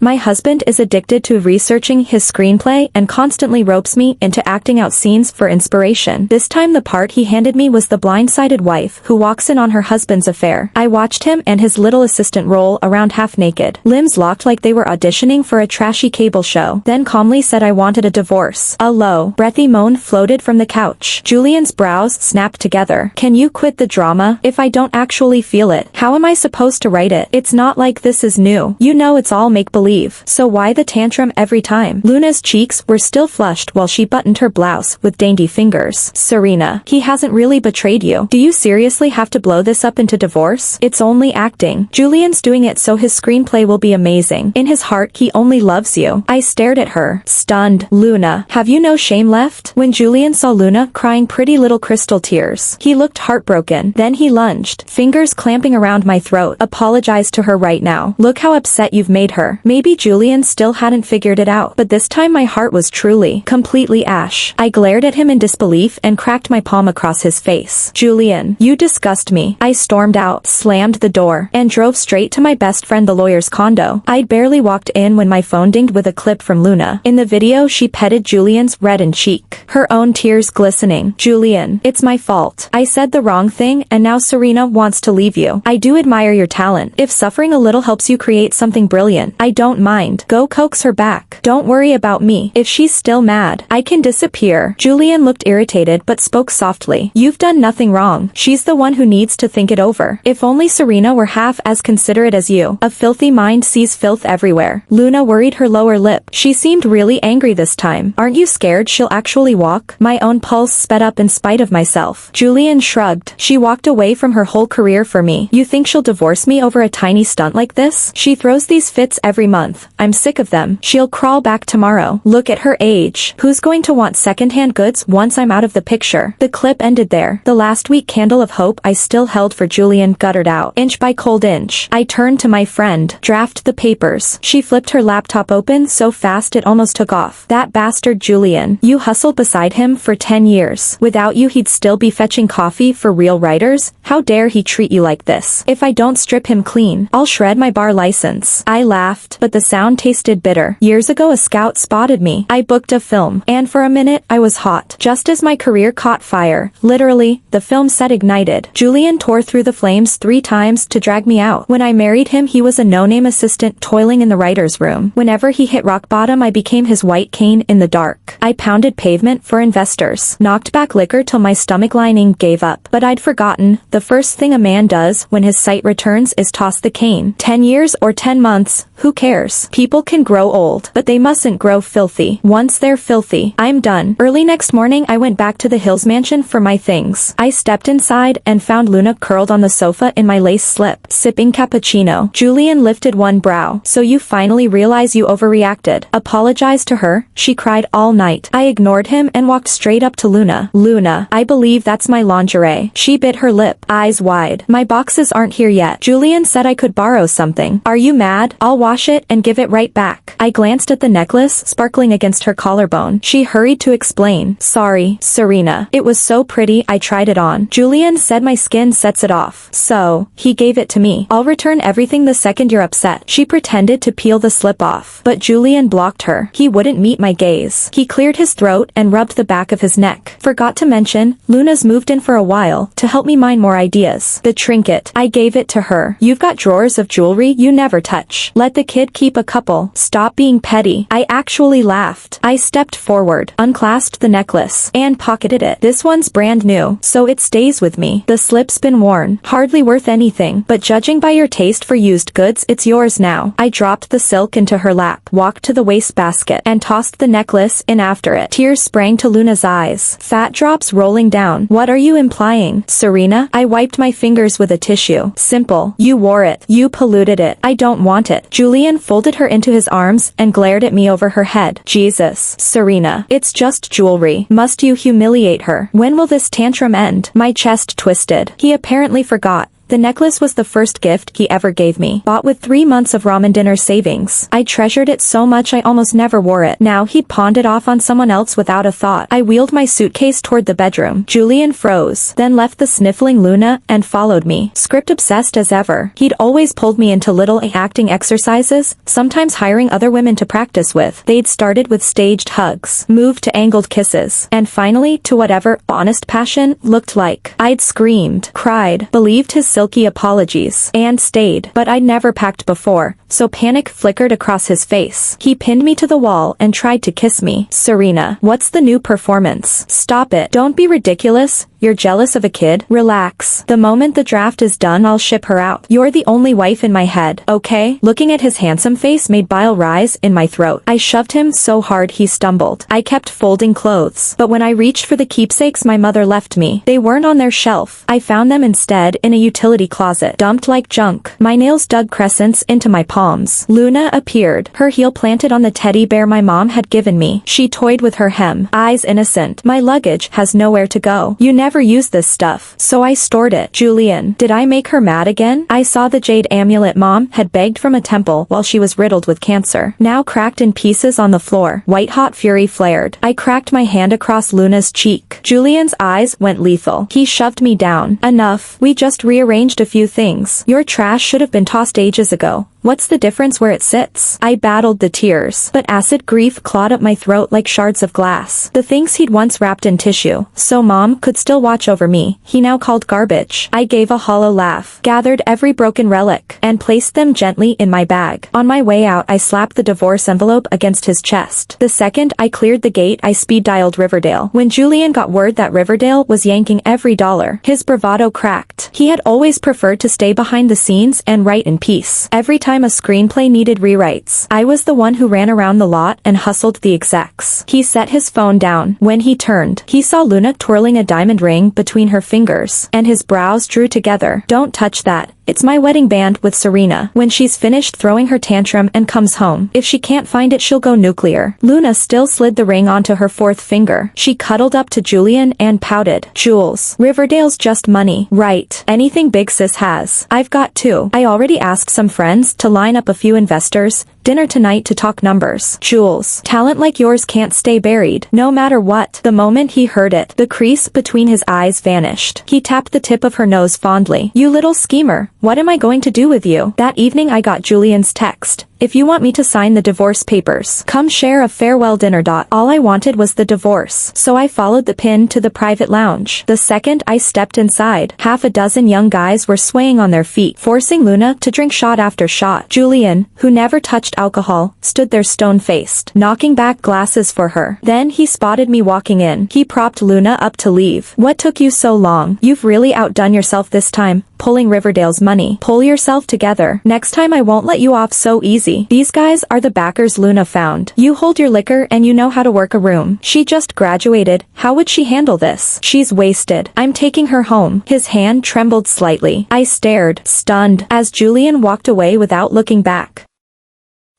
My husband is addicted to researching his screenplay and constantly ropes me into acting out scenes for inspiration. This time the part he handed me was the blindsided wife who walks in on her husband's affair. I watched him and his little assistant roll around half naked, limbs locked like they were auditioning for a trashy cable show, then calmly said I wanted a divorce. A low, breathy moan floated from the couch. Julian's brows snapped together. Can you quit the drama? If I don't actually feel it, how am I supposed to write it? It's not like this is new. You know it's all make-believe. So why the tantrum every time? Luna's cheeks were still flushed while she buttoned her blouse with dainty fingers. Serena, he hasn't really betrayed you. Do you seriously have to blow this up into divorce? It's only acting. Julian's doing it so his screenplay will be amazing. In his heart he only loves you. I stared at her, stunned. Luna, have you no shame left? When Julian saw Luna crying pretty little crystal tears, he looked heartbroken. Then he lunged, fingers clamping around my throat. Apologize to her right now. Look how upset you've made her. Maybe Julian still hadn't figured it out, but this time my heart was truly, completely ash. I glared at him in disbelief and cracked my palm across his face. Julian, you disgust me. I stormed out, slammed the door, and drove straight to my best friend the lawyer's condo. I'd barely walked in when my phone dinged with a clip from Luna. In the video she petted Julian's reddened cheek, her own tears glistening. Julian, it's my fault. I said the wrong thing and now Serena wants to leave you. I do admire your talent. If suffering a little helps you create something brilliant, I don't mind. Go coax her back. Don't worry about me. If she's still mad, I can disappear. Julian looked irritated but spoke softly. You've done nothing wrong. She's the one who needs to think it over. If only Serena were half as considerate as you. A filthy mind sees filth everywhere. Luna worried her lower lip. She seemed really angry this time. Aren't you scared she'll actually walk? My own pulse sped up in spite of myself. Julian shrugged. She walked away from her whole career for me. You think she'll divorce me over a tiny stunt like this? She throws these fits every month. I'm sick of them. She'll crawl back tomorrow. Look at her age. Who's going to want secondhand goods once I'm out of the picture? The clip ended there. The last week candle of hope I still held for Julian guttered out, inch by cold inch. I turned to my friend. Draft the papers. She flipped her laptop open so fast it almost took off. That bastard Julian. You hustled beside him for 10 years. Without you he'd still be fetching coffee for real writers? How dare he treat you like this? If I don't strip him clean, I'll shred my bar license. I laughed, but the sound tasted bitter. Years ago a scout spotted me. I booked a film, and for a minute I was hot. Just as my career caught fire, literally, the film set ignited. Julian tore through the flames 3 times to drag me out. When I married him he was a no-name assistant toiling in the writer's room. Whenever he hit rock bottom I became his white cane in the dark. I pounded pavement for investors, knocked back liquor till my stomach lining gave up. But I'd forgotten, the first thing a man does when his sight returns is toss the cane. 10 years or 10 months, who cares? People can grow old, but they mustn't grow filthy. Once they're filthy, I'm done. Early next morning I went back to the Hills mansion for my things. I stepped inside and found Luna curled on the sofa in my lace slip, sipping cappuccino. Julian lifted one brow. So you finally realize you overreacted. Apologize to her? She cried all night. I ignored him and walked straight up to Luna. Luna, I believe that's my lingerie. She bit her lip, eyes wide. My boxes aren't here yet. Julian said I could borrow something. Are you mad? I'll wash it and give it right back. I glanced at the necklace, sparkling against her collarbone. She hurried to explain. Sorry, Serena. It was so pretty I tried it on. Julian said my skin sets it off. So, he gave it to me. I'll return everything the second you're upset. She pretended to peel the slip off, but Julian blocked her. He wouldn't meet my gaze. He cleared his throat and rubbed the back of his neck. Forgot to mention, Luna's moved in for a while to help me mine more ideas. The trinket. I gave it to her. You've got drawers of jewelry you never touch. Let the kid keep a couple. Stop being petty. I actually laughed. I stepped forward, unclasped the necklace, and pocketed it. This one's brand new, so it stays with me. The slip's been worn. Hardly worth anything, but judging by your taste for used goods, it's yours now. I dropped the silk into her lap, walked to the wastebasket, and tossed the necklace in after it. Tears sprang to Luna's eyes, fat drops rolling down. What are you implying, Serena? I wiped my fingers with a tissue. Simple. You wore it. You polluted it. I don't want it. Julian folded her into his arms and glared at me over her head. Jesus, Serena. It's just jewelry. Must you humiliate her? When will this tantrum end? My chest twisted. He apparently forgot The necklace was the first gift he ever gave me. Bought with 3 months of ramen dinner savings. I treasured it so much I almost never wore it. Now he'd pawned it off on someone else without a thought. I wheeled my suitcase toward the bedroom. Julian froze, then left the sniffling Luna and followed me. Script obsessed as ever. He'd always pulled me into little acting exercises, sometimes hiring other women to practice with. They'd started with staged hugs, moved to angled kisses, and finally to whatever honest passion looked like. I'd screamed, cried, believed his silky apologies, and stayed. But I'd never packed before, so panic flickered across his face. He pinned me to the wall and tried to kiss me. Serena, what's the new performance? Stop it. Don't be ridiculous. You're jealous of a kid? Relax. The moment the draft is done I'll ship her out. You're the only wife in my head, okay? Looking at his handsome face made bile rise in my throat. I shoved him so hard he stumbled. I kept folding clothes, but when I reached for the keepsakes my mother left me. They weren't on their shelf. I found them instead in a utility closet, dumped like junk. My nails dug crescents into my palms. Luna appeared, her heel planted on the teddy bear my mom had given me. She toyed with her hem, eyes innocent. My luggage has nowhere to go. You never use this stuff, so I stored it. Julian, did I make her mad again? I saw the jade amulet Mom had begged from a temple while she was riddled with cancer, now cracked in pieces on the floor. White-hot fury flared. I cracked my hand across Luna's cheek. Julian's eyes went lethal. He shoved me down. Enough. We just rearranged a few things. Your trash should have been tossed ages ago. What's the difference where it sits? I battled the tears, but acid grief clawed up my throat like shards of glass. The things he'd once wrapped in tissue, so Mom could still watch over me, he now called garbage. I gave a hollow laugh, gathered every broken relic, and placed them gently in my bag. On my way out I slapped the divorce envelope against his chest. The second I cleared the gate I speed-dialed Riverdale. When Julian got word that Riverdale was yanking every dollar, his bravado cracked. He had always preferred to stay behind the scenes and write in peace. Every time a screenplay needed rewrites, I was the one who ran around the lot and hustled the execs. He set his phone down. When he turned, he saw Luna twirling a diamond ring between her fingers, and his brows drew together. Don't touch that. It's my wedding band with Serena. When she's finished throwing her tantrum and comes home, if she can't find it she'll go nuclear. Luna still slid the ring onto her fourth finger. She cuddled up to Julian and pouted. Jules, Riverdale's just money, right? Anything big sis has. I've got two. I already asked some friends to line up a few investors. Dinner tonight to talk numbers. Jules, talent like yours can't stay buried, no matter what. The moment he heard it, the crease between his eyes vanished. He tapped the tip of her nose fondly. You little schemer, what am I going to do with you? That evening I got Julian's text. If you want me to sign the divorce papers, come share a farewell dinner. All I wanted was the divorce, so I followed the pin to the private lounge. The second I stepped inside, half a dozen young guys were swaying on their feet, forcing Luna to drink shot after shot. Julian, who never touched alcohol, stood there stone-faced, knocking back glasses for her. Then he spotted me walking in. He propped Luna up to leave. What took you so long? You've really outdone yourself this time, pulling Riverdale's money. Pull yourself together. Next time I won't let you off so easy. These guys are the backers Luna found. You hold your liquor and you know how to work a room. She just graduated. How would she handle this? She's wasted. I'm taking her home. His hand trembled slightly. I stared, stunned, as Julian walked away without looking back.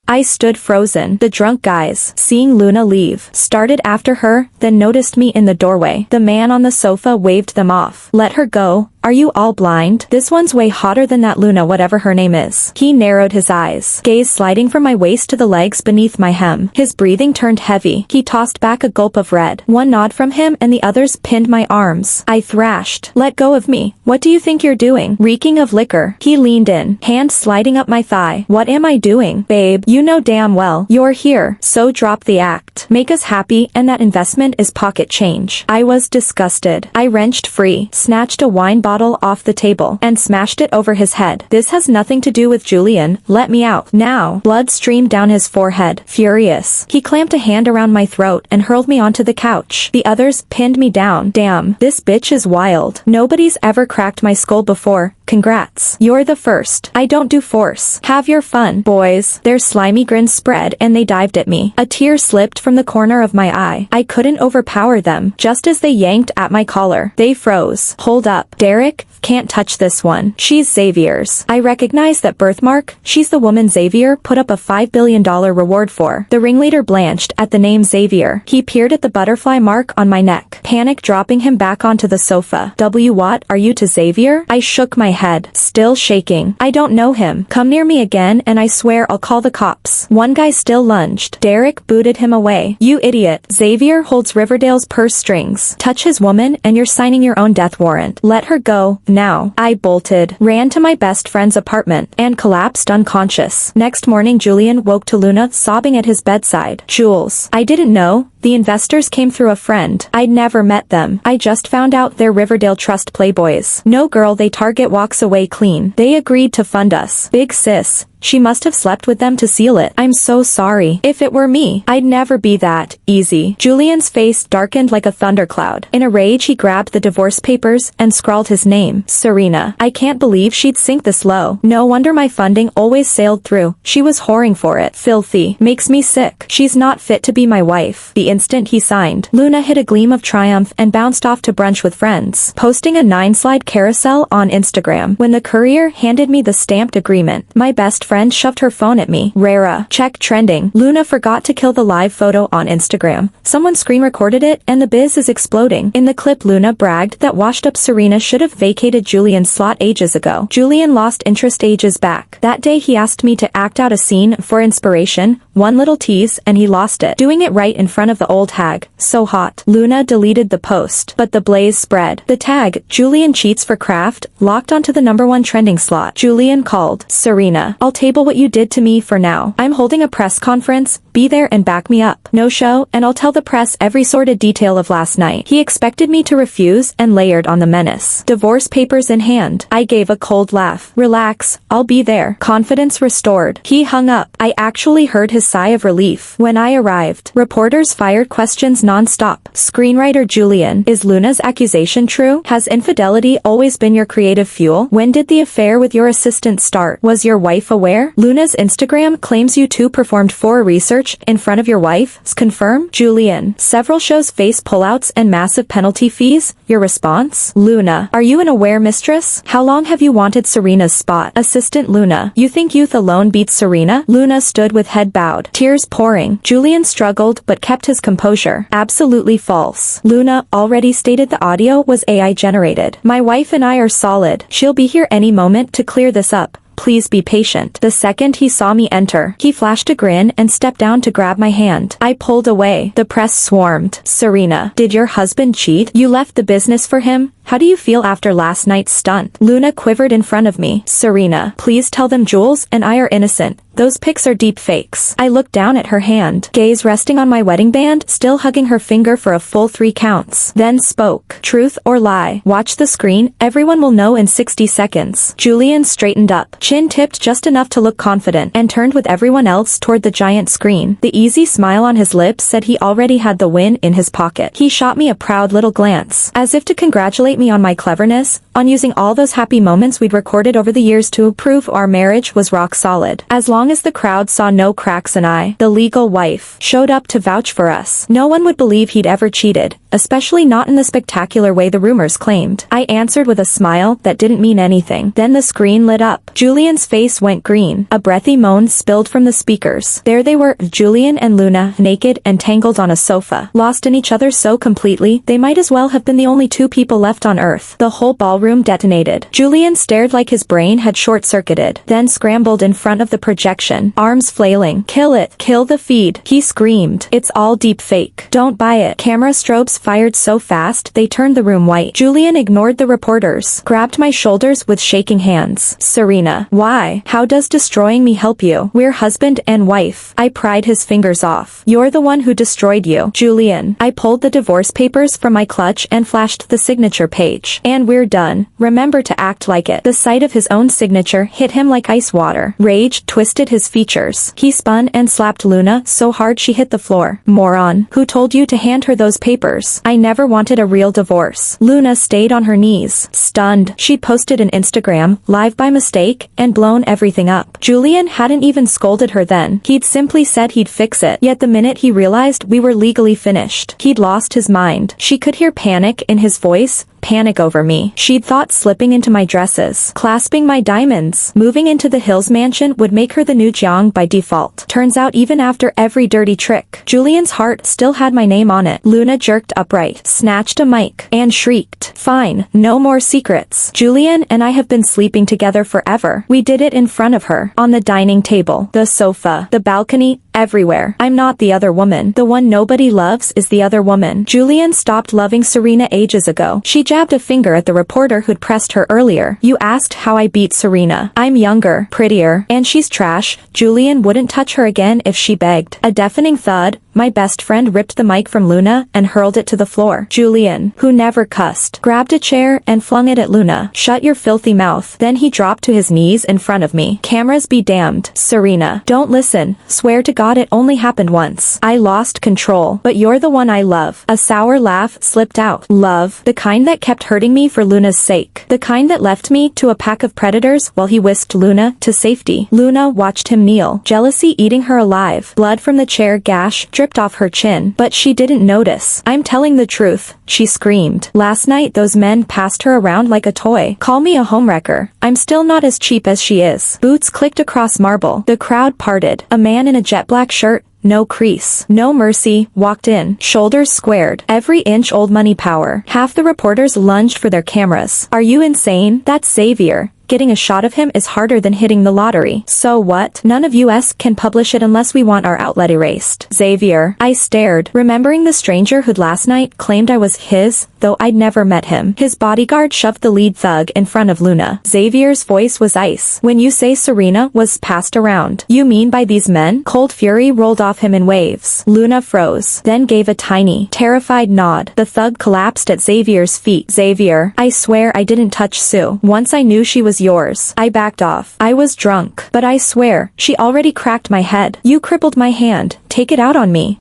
I stood frozen. The drunk guys, seeing Luna leave, started after her, then noticed me in the doorway. The man on the sofa waved them off. Let her go. Are you all blind? This one's way hotter than that Luna whatever her name is. He narrowed his eyes, gaze sliding from my waist to the legs beneath my hem. His breathing turned heavy. He tossed back a gulp of red. One nod from him and the others pinned my arms. I thrashed. Let go of me. What do you think you're doing? Reeking of liquor. He leaned in, hand sliding up my thigh. What am I doing? Babe, you know damn well you're here, so drop the act. Make us happy and that investment is pocket change. I was disgusted. I wrenched free, snatched a wine bottle off the table, and smashed it over his head. This has nothing to do with Julian. Let me out. Now. Blood streamed down his forehead. Furious, he clamped a hand around my throat and hurled me onto the couch. The others pinned me down. Damn, this bitch is wild. Nobody's ever cracked my skull before. Congrats. You're the first. I don't do force. Have your fun, boys. Their slimy grins spread and they dived at me. A tear slipped from the corner of my eye. I couldn't overpower them. Just as they yanked at my collar, they froze. Hold up. Dare Derek, can't touch this one. She's Xavier's. I recognize that birthmark. She's the woman Xavier put up a $5 billion reward for. The ringleader blanched at the name Xavier. He peered at the butterfly mark on my neck, panic dropping him back onto the sofa. What are you to Xavier? I shook my head, still shaking. I don't know him. Come near me again and I swear I'll call the cops. One guy still lunged. Derek booted him away. You idiot. Xavier holds Riverdale's purse strings. Touch his woman and you're signing your own death warrant. Let her go, now. I bolted, ran to my best friend's apartment, and collapsed unconscious. Next morning Julian woke to Luna sobbing at his bedside. Jules. I didn't know. The investors came through a friend. I'd never met them. I just found out they're Riverdale Trust playboys. No girl they target walks away clean. They agreed to fund us. Big sis. She must have slept with them to seal it. I'm so sorry. If it were me, I'd never be that easy. Julian's face darkened like a thundercloud. In a rage he grabbed the divorce papers and scrawled his name. Serena. I can't believe she'd sink this low. No wonder my funding always sailed through. She was whoring for it. Filthy. Makes me sick. She's not fit to be my wife. The instant he signed, Luna hit a gleam of triumph and bounced off to brunch with friends, posting a 9-slide carousel on Instagram. When the courier handed me the stamped agreement, my best friend shoved her phone at me. Rara. Check trending. Luna forgot to kill the live photo on Instagram. Someone screen recorded it and the biz is exploding. In the clip Luna bragged that washed up Serena should have vacated Julian's slot ages ago. Julian lost interest ages back. That day he asked me to act out a scene for inspiration, one little tease and he lost it. Doing it right in front of the old hag. So hot. Luna deleted the post, but the blaze spread. The tag, Julian cheats for craft, locked onto the #1 trending slot. Julian called. Serena. I'll table what you did to me for now. I'm holding a press conference. Be there and back me up. No show, and I'll tell the press every sordid detail of last night. He expected me to refuse and layered on the menace. Divorce papers in hand. I gave a cold laugh. Relax, I'll be there. Confidence restored. He hung up. I actually heard his sigh of relief. When I arrived, reporters fired questions non-stop. Screenwriter Julian. Is Luna's accusation true? Has infidelity always been your creative fuel? When did the affair with your assistant start? Was your wife aware? Luna's Instagram claims you two performed 4 research in front of your wife. Confirm? Julian. Several shows face pullouts and massive penalty fees. Your response? Luna. Are you an aware mistress? How long have you wanted Serena's spot? Assistant Luna. You think youth alone beats Serena? Luna stood with head bowed, tears pouring. Julian struggled but kept his composure. Absolutely false. Luna already stated the audio was AI generated. My wife and I are solid. She'll be here any moment to clear this up. Please be patient. The second he saw me enter, he flashed a grin and stepped down to grab my hand. I pulled away. The press swarmed. Serena. Did your husband cheat? You left the business for him? How do you feel after last night's stunt? Luna quivered in front of me. Serena. Please tell them Jules and I are innocent. Those pics are deep fakes. I looked down at her hand, gaze resting on my wedding band, still hugging her finger for a full 3 counts. Then spoke. Truth or lie? Watch the screen, everyone will know in 60 seconds. Julian straightened up, chin tipped just enough to look confident, and turned with everyone else toward the giant screen. The easy smile on his lips said he already had the win in his pocket. He shot me a proud little glance, as if to congratulate me on my cleverness, on using all those happy moments we'd recorded over the years to prove our marriage was rock solid. As long as the crowd saw no cracks and I, the legal wife, showed up to vouch for us, no one would believe he'd ever cheated, especially not in the spectacular way the rumors claimed. I answered with a smile that didn't mean anything. Then the screen lit up. Julian's face went green. A breathy moan spilled from the speakers. There they were, Julian and Luna, naked and tangled on a sofa, lost in each other so completely, they might as well have been the only 2 people left on Earth. The whole ballroom detonated. Julian stared like his brain had short-circuited, then scrambled in front of the projection, arms flailing. Kill it. Kill the feed. He screamed. It's all deep fake. Don't buy it. Camera strobes fired so fast they turned the room white. Julian ignored the reporters, grabbed my shoulders with shaking hands. Serena. Why? How does destroying me help you? We're husband and wife. I pried his fingers off. You're the one who destroyed you. Julian. I pulled the divorce papers from my clutch and flashed the signature page. And we're done. Remember to act like it. The sight of his own signature hit him like ice water. Rage twisted his features. He spun and slapped Luna so hard she hit the floor. Moron. Who told you to hand her those papers? I never wanted a real divorce. Luna stayed on her knees, stunned. She'd posted an Instagram live by mistake and blown everything up. Julian hadn't even scolded her then. He'd simply said he'd fix it. Yet the minute he realized we were legally finished, he'd lost his mind. She could hear panic in his voice, panic over me. She'd thought slipping into my dresses, clasping my diamonds, moving into the Hills mansion would make her the new Jiang by default. Turns out even after every dirty trick, Julian's heart still had my name on it. Luna jerked upright, snatched a mic, and shrieked, "Fine, no more secrets. Julian and I have been sleeping together forever." We did it in front of her, on the dining table, the sofa, the balcony, everywhere. I'm not the other woman. The one nobody loves is the other woman. Julian stopped loving Serena ages ago. She jabbed a finger at the reporter who'd pressed her earlier. "You asked how I beat Serena. I'm younger, prettier, and she's trash. Julian wouldn't touch her again if she begged." A deafening thud. My best friend ripped the mic from Luna and hurled it to the floor. Julian, who never cussed, grabbed a chair and flung it at Luna. "Shut your filthy mouth." Then he dropped to his knees in front of me. "Cameras be damned. Serena, don't listen. Swear to God it only happened once. I lost control. But you're the one I love." A sour laugh slipped out. "Love? The kind that kept hurting me for Luna's sake. The kind that left me to a pack of predators while he whisked Luna to safety." Luna watched him kneel, jealousy eating her alive. Blood from the chair gash dripped off her chin, but she didn't notice. "I'm telling the truth," she screamed. "Last night those men passed her around like a toy. Call me a homewrecker. I'm still not as cheap as she is." Boots clicked across marble. The crowd parted. A man in a jet black shirt, no crease, no mercy, walked in, shoulders squared, every inch old money power. Half the reporters lunged for their cameras. "Are you insane? That's Xavier. Getting a shot of him is harder than hitting the lottery." "So what? None of us can publish it unless we want our outlet erased." "Xavier." I stared, remembering the stranger who'd last night claimed I was his, though I'd never met him. His bodyguard shoved the lead thug in front of Luna. Xavier's voice was ice. "When you say Serena was passed around, you mean by these men?" Cold fury rolled off him in waves. Luna froze, then gave a tiny, terrified nod. The thug collapsed at Xavier's feet. "Xavier, I swear I didn't touch Sue. Once I knew she was yours." I backed off. "I was drunk. But I swear, she already cracked my head. You crippled my hand. Take it out on me.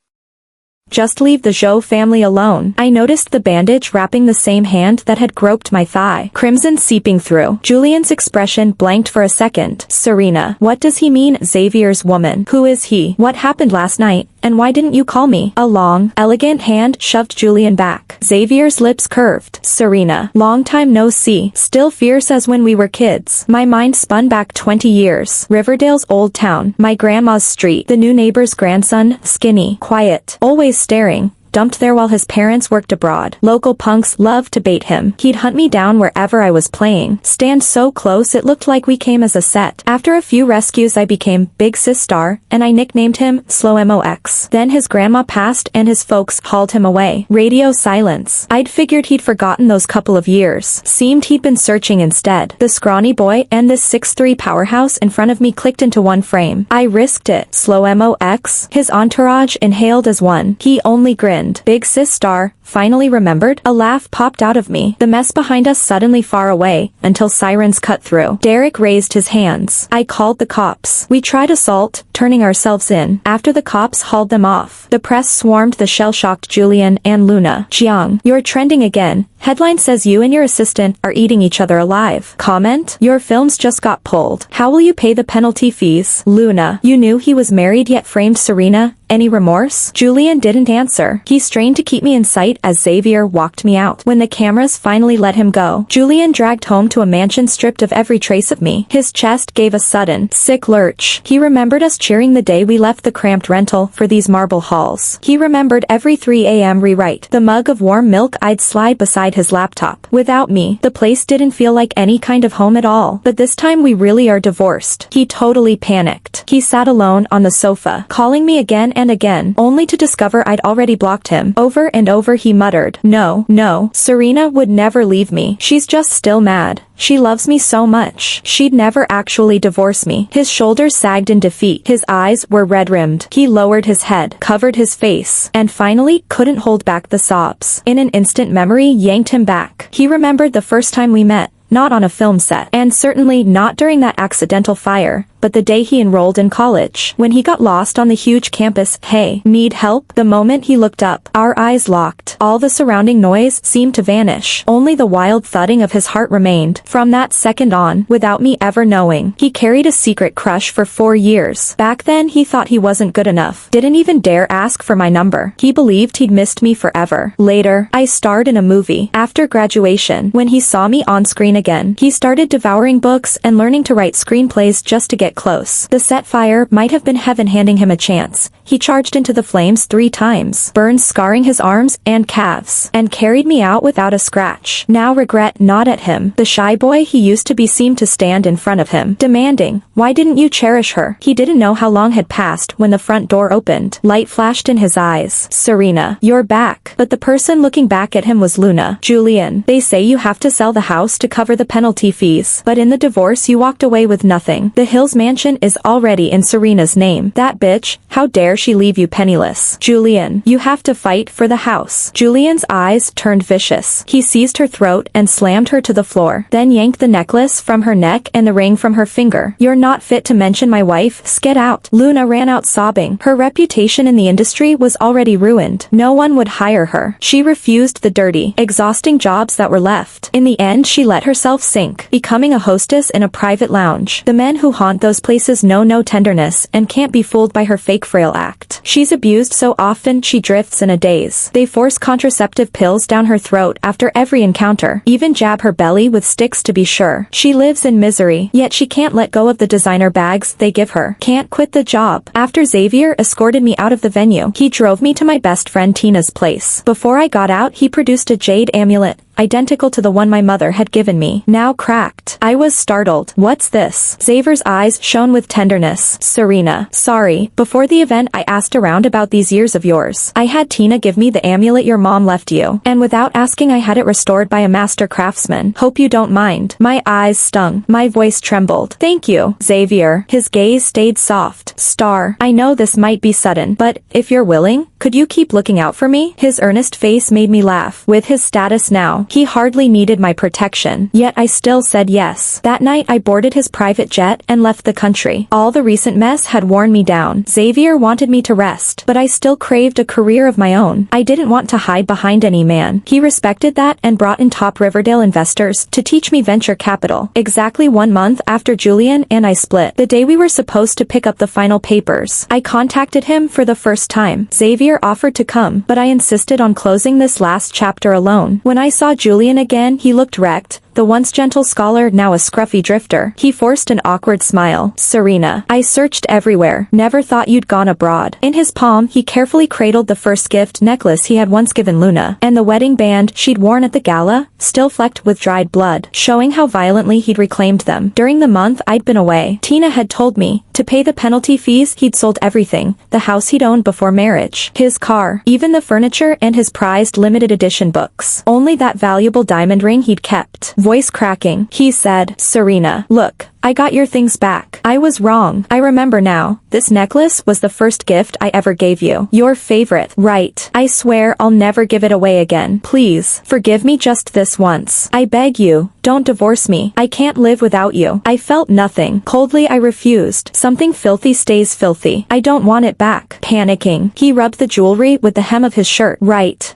Just leave the Zhou family alone." I noticed the bandage wrapping the same hand that had groped my thigh, crimson seeping through. Julian's expression blanked for a second. "Serena, what does he mean, Xavier's woman? Who is he? What happened last night? And why didn't you call me?" A long, elegant hand shoved Julian back. Xavier's lips curved. "Serena, long time no see. Still fierce as when we were kids." My mind spun back 20 years. Riverdale's old town, my grandma's street, the new neighbor's grandson, skinny, quiet, always staring. Dumped there while his parents worked abroad. Local punks loved to bait him. He'd hunt me down wherever I was playing. Stand so close it looked like we came as a set. After a few rescues I became Big Sis Star, and I nicknamed him Slow MOX. Then his grandma passed and his folks hauled him away. Radio silence. I'd figured he'd forgotten those couple of years. Seemed he'd been searching instead. The scrawny boy and this 6'3" powerhouse in front of me clicked into one frame. I risked it. Slow MOX. His entourage inhaled as one. He only grinned. Big Sis Star, finally remembered? A laugh popped out of me. The mess behind us suddenly far away, until sirens cut through. Derek raised his hands. I called the cops. We tried assault, turning ourselves in. After the cops hauled them off, the press swarmed the shell-shocked Julian and Luna. "Jiang, you're trending again. Headline says you and your assistant are eating each other alive." Comment? "Your films just got pulled. How will you pay the penalty fees?" Luna, you knew he was married yet framed Serena? Any remorse? Julian didn't answer. He strained to keep me in sight as Xavier walked me out. When the cameras finally let him go, Julian dragged home to a mansion stripped of every trace of me. His chest gave a sudden, sick lurch. He remembered us cheering the day we left the cramped rental for these marble halls. He remembered every 3 a.m. rewrite, the mug of warm milk I'd slide beside his laptop. Without me, the place didn't feel like any kind of home at all. But this time we really are divorced. He totally panicked. He sat alone on the sofa, calling me again and again, only to discover I'd already blocked him. Over and over he muttered, "No, no, Serena would never leave me. She's just still mad. She loves me so much. She'd never actually divorce me." His shoulders sagged in defeat. His eyes were red-rimmed. He lowered his head, covered his face, and finally couldn't hold back the sobs. In an instant memory yanked him back. He remembered the first time we met. Not on a film set, and certainly not during that accidental fire, but the day he enrolled in college. When he got lost on the huge campus. Hey, need help? The moment he looked up, our eyes locked. All the surrounding noise seemed to vanish. Only the wild thudding of his heart remained. From that second on, without me ever knowing, he carried a secret crush for 4 years. Back then he thought he wasn't good enough. Didn't even dare ask for my number. He believed he'd missed me forever. Later, I starred in a movie. After graduation, when he saw me on screen again, he started devouring books and learning to write screenplays just to get close. The set fire might have been heaven handing him a chance. He charged into the flames 3 times, burned scarring his arms and calves, and carried me out without a scratch. Now regret not at him. The shy boy he used to be seemed to stand in front of him, demanding, "Why didn't you cherish her?" He didn't know how long had passed when the front door opened. Light flashed in his eyes. "Serena, you're back." But the person looking back at him was Luna. "Julian, they say you have to sell the house to cover the penalty fees, but in the divorce you walked away with nothing. The Hills mansion is already in Serena's name. That bitch, how dare she leave you penniless? Julian, you have to fight for the house." Julian's eyes turned vicious. He seized her throat and slammed her to the floor, then yanked the necklace from her neck and the ring from her finger. "You're not fit to mention my wife, get out." Luna ran out sobbing. Her reputation in the industry was already ruined. No one would hire her. She refused the dirty, exhausting jobs that were left. In the end she let herself sink, becoming a hostess in a private lounge. The men who haunt those places know no tenderness and can't be fooled by her fake frail act. She's abused so often she drifts in a daze. They force contraceptive pills down her throat after every encounter, even jab her belly with sticks to be sure. She lives in misery, yet she can't let go of the designer bags they give her. Can't quit the job. After Xavier escorted me out of the venue, he drove me to my best friend Tina's place. Before I got out he produced a jade amulet, identical to the one my mother had given me, now cracked. I was startled. "What's this?" Xavier's eyes shone with tenderness. "Serena, sorry. Before the event I asked around about these years of yours. I had Tina give me the amulet your mom left you, and without asking I had it restored by a master craftsman. Hope you don't mind." My eyes stung. My voice trembled. "Thank you, Xavier." His gaze stayed soft. "Star, I know this might be sudden, but if you're willing, could you keep looking out for me?" His earnest face made me laugh. With his status now, he hardly needed my protection, yet I still said yes. That night I boarded his private jet and left the country. All the recent mess had worn me down. Xavier wanted me to rest, but I still craved a career of my own. I didn't want to hide behind any man. He respected that and brought in top Riverdale investors to teach me venture capital. Exactly 1 month after Julian and I split, the day we were supposed to pick up the final papers, I contacted him for the first time. Xavier offered to come, but I insisted on closing this last chapter alone. When I saw Julian again, he looked wrecked. The once gentle scholar, now a scruffy drifter. He forced an awkward smile. "Serena, I searched everywhere. Never thought you'd gone abroad." In his palm, he carefully cradled the first gift necklace he had once given Luna, and the wedding band she'd worn at the gala, still flecked with dried blood, showing how violently he'd reclaimed them. During the month I'd been away, Tina had told me, to pay the penalty fees he'd sold everything, the house he'd owned before marriage, his car, even the furniture and his prized limited edition books. Only that valuable diamond ring he'd kept. Voice cracking, he said, "Serena, look, I got your things back. I was wrong. I remember now. This necklace was the first gift I ever gave you. Your favorite, right? I swear I'll never give it away again. Please, forgive me just this once. I beg you, don't divorce me. I can't live without you." I felt nothing. Coldly I refused. Something filthy stays filthy. I don't want it back. Panicking, he rubbed the jewelry with the hem of his shirt. Right.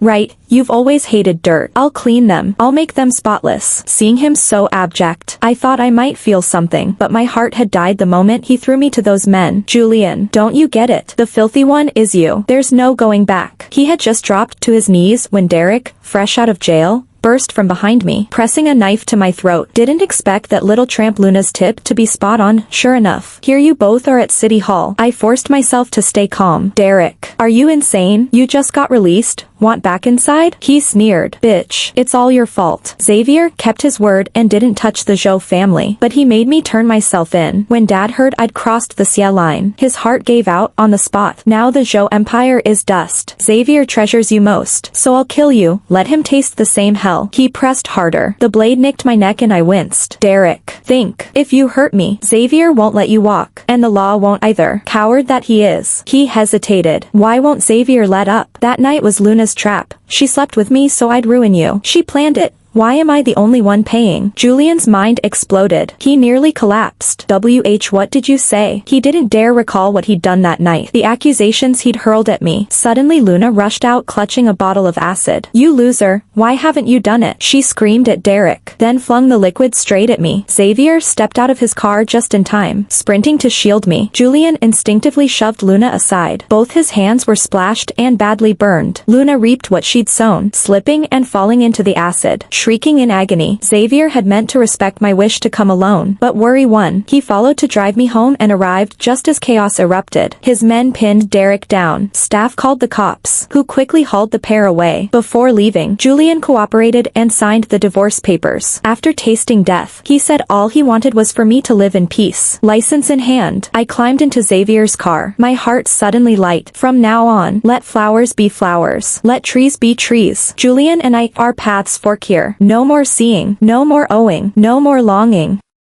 You've always hated dirt. I'll clean them. I'll make them spotless." Seeing him so abject, I thought I might feel something, but my heart had died the moment he threw me to those men. "Julian, don't you get it? The filthy one is you. There's no going back." He had just dropped to his knees when Derek, fresh out of jail, burst from behind me, pressing a knife to my throat. Didn't expect that little tramp Luna's tip to be spot on. Sure enough, here you both are at City Hall. I forced myself to stay calm. "Derek, are you insane? You just got released. Want back inside?" He sneered. "Bitch, it's all your fault." Xavier kept his word and didn't touch the Zhou family, but he made me turn myself in. When Dad heard I'd crossed the Xia line, his heart gave out on the spot. Now the Zhou empire is dust. Xavier treasures you most, so I'll kill you. Let him taste the same hell. He pressed harder. The blade nicked my neck and I winced. "Derek, think. If you hurt me, Xavier won't let you walk, and the law won't either." Coward that he is. He hesitated. Why won't Xavier let up? "That night was Luna's trap. She slept with me so I'd ruin you. She planned it. Why am I the only one paying? Julian's mind exploded. He nearly collapsed. What did you say? He didn't dare recall what he'd done that night. The accusations he'd hurled at me. Suddenly Luna rushed out clutching a bottle of acid. You loser, why haven't you done it? She screamed at Derek, then flung the liquid straight at me. Xavier stepped out of his car just in time, sprinting to shield me. Julian instinctively shoved Luna aside. Both his hands were splashed and badly burned. Luna reaped what she'd sown, slipping and falling into the acid, shrieking in agony. Xavier had meant to respect my wish to come alone, but worry won. He followed to drive me home and arrived just as chaos erupted. His men pinned Derek down. Staff called the cops, who quickly hauled the pair away. Before leaving, Julian cooperated and signed the divorce papers. After tasting death, he said all he wanted was for me to live in peace. License in hand, I climbed into Xavier's car. My heart suddenly light. From now on, let flowers be flowers. Let trees be trees. Julian and our paths fork here. No more seeing, no more owing, no more longing.